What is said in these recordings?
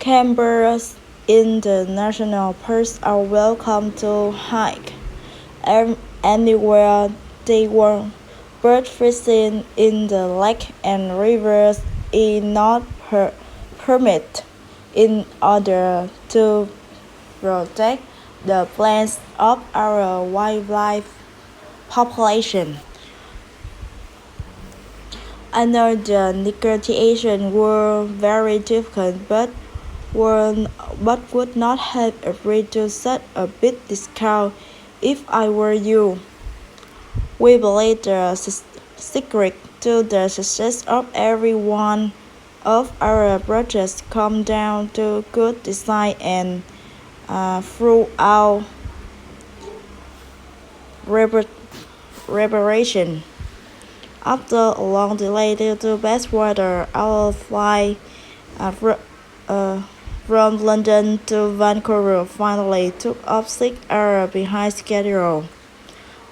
Campers in the national parks are welcome to hike anywhere they want, but fishing in the lake and rivers is not permitted in order to protect the plants of our wildlife population. I know the negotiations were very difficult, but would not have agreed to such a big discount if I were you. We believe the secret to the success of every one of our projects come down to good design and throughout reparation. After a long delay due to bad weather, our flight uh, fr- uh, from London to Vancouver finally took off 6 hours behind schedule.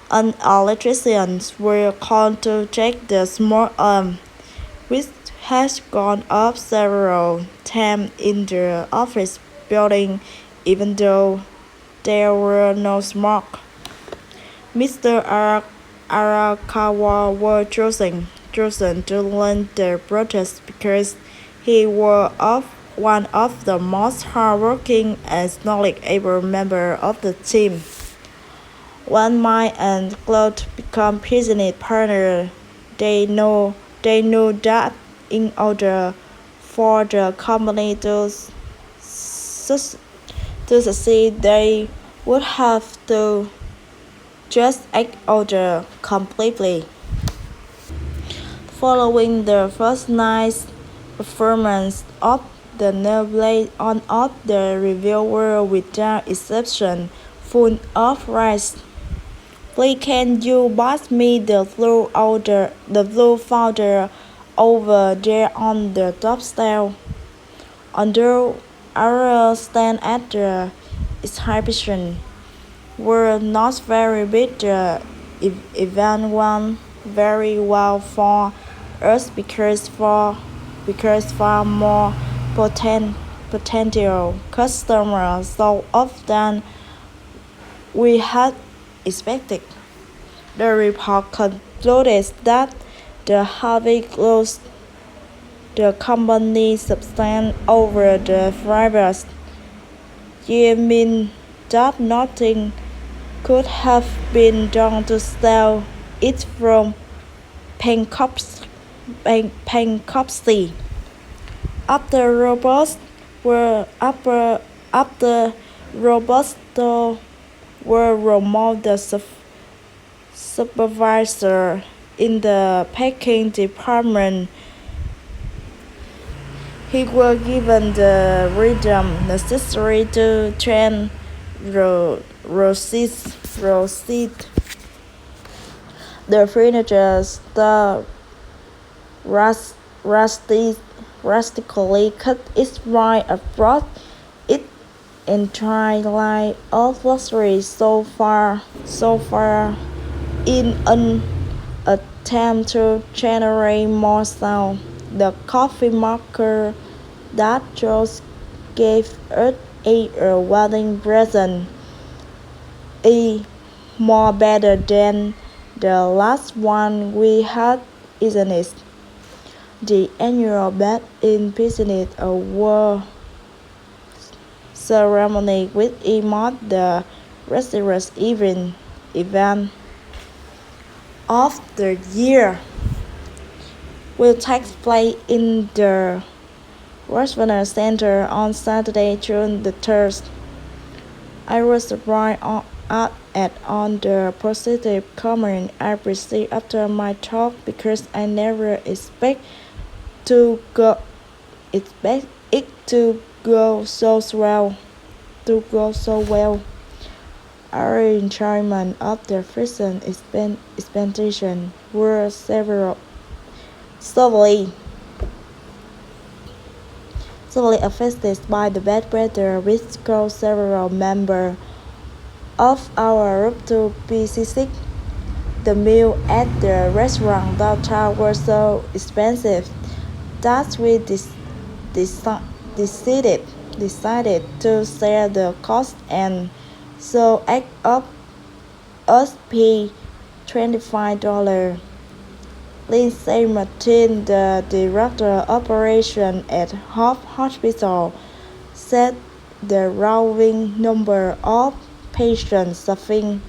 An electrician was called to check the small arm, which has gone up several times in the office building, even though there were no smoke. Mr. Arakawa was chosen to lead the protest because he was one of the most hardworking and knowledgeable members of the team. When Mike and Claude become business partners, they knew that in order for the company to succeed, they would have to just act order completely. Following the first night's performance of the novelty on of the review were without exception full of rice. Please can you pass me the blue folder over there on the top shelf? Although our stand at the exhibition were not very big, the event went very well for us because far more potential customers so often we had expected. The report concluded that the Harvey closed the company substance over the previous year mean that nothing could have been done to stop it from bankruptcy. After robots after robots were removed, the supervisor in the packing department, he was given the freedom necessary to train Rosid. The furniture store rustically cut its right across its entire line of luxury so far in an attempt to generate more sound. The coffee maker that just gave us a wedding present is more better than the last one we had, isn't it? The annual Bed in Business Award ceremony with marked the prestigious event of the year will take place in the Grosvenor Center on Saturday, June the 3rd. I was surprised on the positive comment I received after my talk because I never expect it to go so well. Our enjoyment of the recent expansion were severely affected by the bad weather, which caused several members of our group to be seasick. The meal at the restaurant downtown was so expensive that we decided decided to share the cost, and so act of us pay $25. Lindsay Martin, the director of operations at Hope Hospital, said the growing number of patients suffering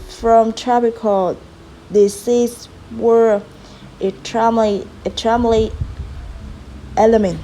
from tropical disease were extremely alarming.